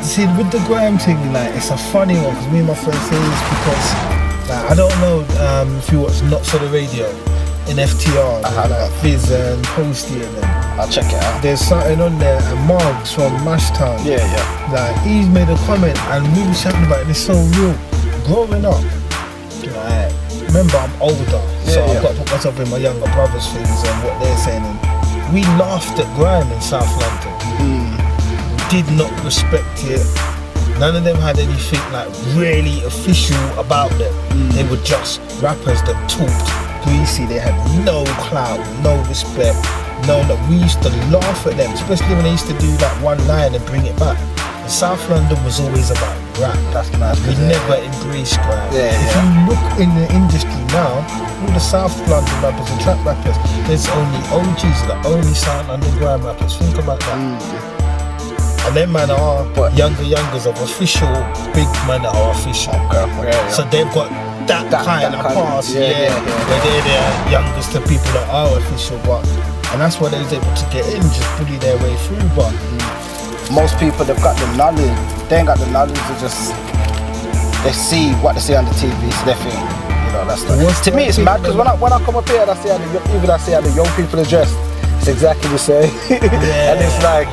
see, with the grime thing, like, it's a funny one, because me and my friend say this because, like, I don't know if you watch Not For The Radio in FTR, like Fizz and Posty and them. I'll check it out. There's something on there, and Margs from Mashtown. Yeah. Like, he's made a comment, and we were chatting about it, and it's so real. Growing up, like, remember I'm older, so I've got to put myself in my younger brothers' things and what they're saying, and we laughed at grime in South London. Did not respect it. None of them had anything like really official about them. They were just rappers that talked greasy. They had no clout, no respect. No, we used to laugh at them, especially when they used to do that one line and bring it back. And South London was always about rap. That's mad. We never embraced grime. If you look in the industry now, all the South London rappers and trap rappers, there's only OGs, the only South London grime rappers. Think about that. And them man are youngers of official, big man that are official. So they've got that kind of pass, where they're the youngest to people that are official, and that's why they was able to get in, just bully their way through. But most people, they've got the knowledge. They ain't got the knowledge. They see what they see on the TV, so they think, that's like. To me, it's mad because when I come up here and I see how the young people are dressed, it's exactly the same. And it's like.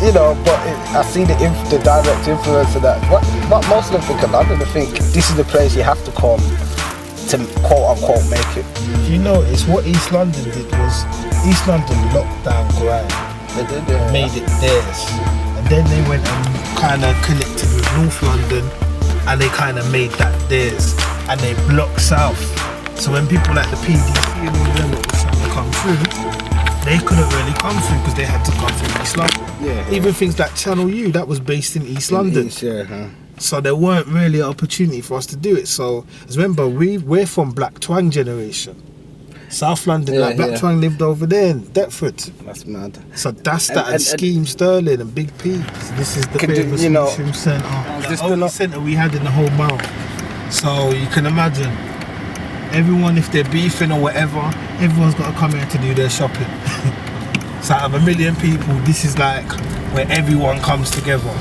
But I see the direct influence of that. What most of them think of London, they think this is the place you have to come to quote unquote make it. You notice what East London did was East London locked down grime. They did, made it theirs, and then they went and kind of connected with North London, and they kind of made that theirs, and they blocked South. So when people like the PDC and all them were trying to come through, they couldn't really come through because they had to come through East London. Even things like Channel U, that was based in East London. So there weren't really an opportunity for us to do it. So, remember, we're from Black Twang generation. South London, Black Twang lived over there in Deptford. That's mad. So that's that, and Scheme Sterling and Big P. So this is the famous Lewisham Centre. The only centre we had in the whole mile. So you can imagine, everyone, if they're beefing or whatever, everyone's got to come here to do their shopping. So out of 1 million people, this is like where everyone comes together.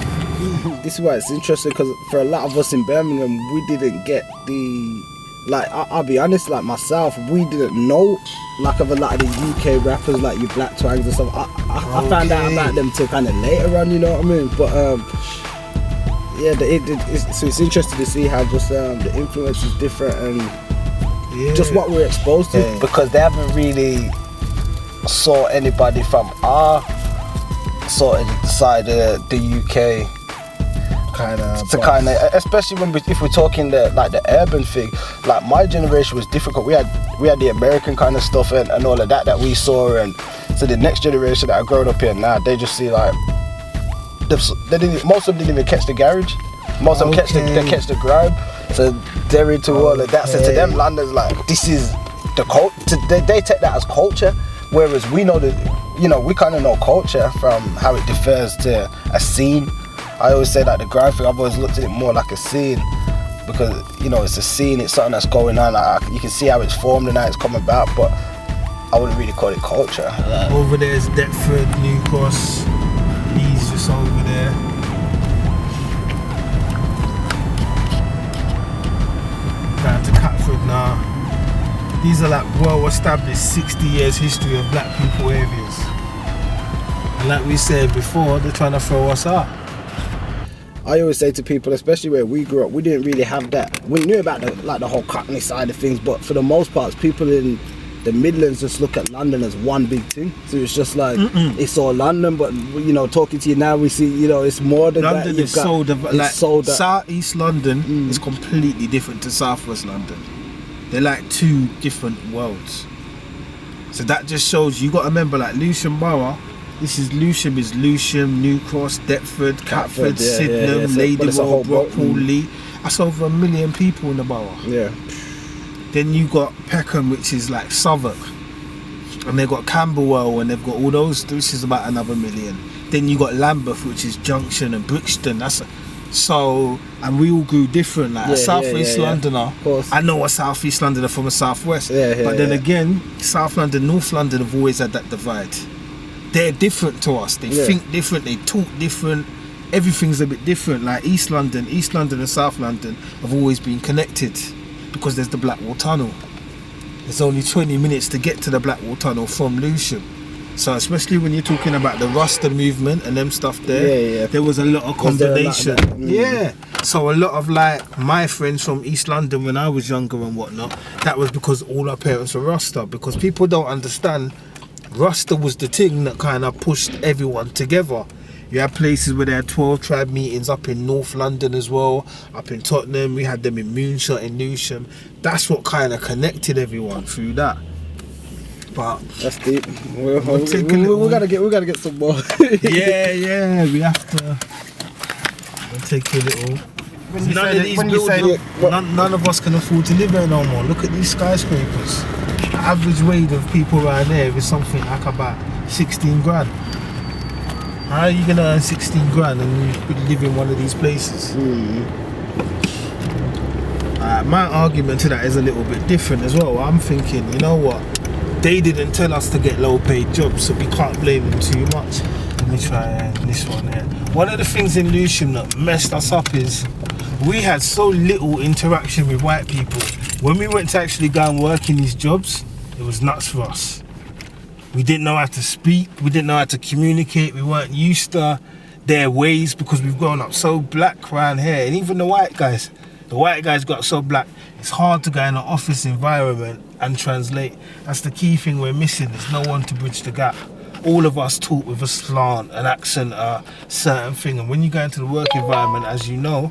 This is why it's interesting, because for a lot of us in Birmingham, we didn't get I'll be honest, like myself, we didn't know of a lot of the UK rappers, like your Black Twangs and stuff. I found out about them till kind of later on, you know what I mean? But so it's interesting to see how just the influence is different and just what we're exposed to. Because they haven't really saw anybody from our sort of side of the UK especially if we're talking the urban thing. Like my generation was difficult. We had the American kind of stuff and all of that we saw, and so the next generation that are growing up here now, they just see like most of them didn't even catch the garage. Most of them catch the grime. So they're into all of that. So to them, London's like, this is the culture. They take that as culture. Whereas we know that, we kind of know culture from how it differs to a scene. I always say that the grime thing, I've always looked at it more like a scene, because, it's a scene, it's something that's going on. You can see how it's formed and how it's come about, but I wouldn't really call it culture. Over there is Deptford, New Cross, he's just over there. Down to Catford now. These are like well-established 60 years history of black people areas. And like we said before, they're trying to throw us out. I always say to people, especially where we grew up, we didn't really have that. We knew about the whole Cockney side of things, but for the most part, people in the Midlands just look at London as one big thing. So it's just like, it's all London, but talking to you now, we see, it's more than London that. is South East London is completely different to South West London. They're like two different worlds. So that just shows you got to remember, like Lewisham Borough, Lewisham is Lewisham, New Cross, Deptford, Catford, Sydenham, Ladywell, Brockwell, Lee. That's over 1 million people in the borough. Yeah. Then you got Peckham, which is like Southwark, and they've got Camberwell, and they've got all those. This is about another 1 million. Then you got Lambeth, which is Junction, and Brixton. And we all grew different. Like a South East Londoner, I know a South East Londoner from a South West. But then again, South London, North London have always had that divide. They're different to us. They think different. They talk different. everything's a bit different. Like East London and South London have always been connected because there's the Blackwall Tunnel. It's only 20 minutes to get to the Blackwall Tunnel from Lewisham. So especially when you're talking about the Rasta movement and them stuff there, there was a lot of combination. So a lot of like my friends from East London when I was younger and whatnot, that was because all our parents were Rasta. Because people don't understand, Rasta was the thing that kind of pushed everyone together. You had places where they had 12 tribe meetings up in North London as well, up in Tottenham. We had them in Moonshot, in Lewisham. That's what kind of connected everyone through that. But that's deep. We gotta get some more. yeah, we have to. We'll take a little. None of us can afford to live there no more. Look at these skyscrapers. The average wage of people around there is something like about 16 grand. How are you gonna earn 16 grand and you live in one of these places? My argument to that is a little bit different as well. I'm thinking, you know what? They didn't tell us to get low paid jobs, so we can't blame them too much. Let me try this one here. One of the things in Lewisham that messed us up is we had so little interaction with white people. When we went to actually go and work in these jobs, it was nuts for us. We didn't know how to speak, we didn't know how to communicate, we weren't used to their ways because we've grown up so black around here. And even the white guys got so black, it's hard to go in an office environment and translate. That's the key thing we're missing. There's no one to bridge the gap. All of us talk with a slant, an accent, a certain thing. And when you go into the work environment, as you know,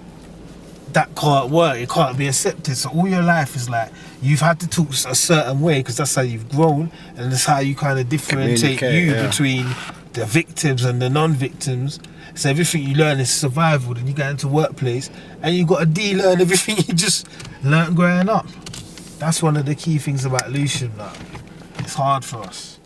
that can't work. It can't be accepted. So all your life is like, you've had to talk a certain way because that's how you've grown. And that's how you kind of differentiate between the victims and the non-victims. So everything you learn is survival. Then you go into workplace and you got to de-learn everything you just learned growing up. That's one of the key things about Lewisham. It's hard for us.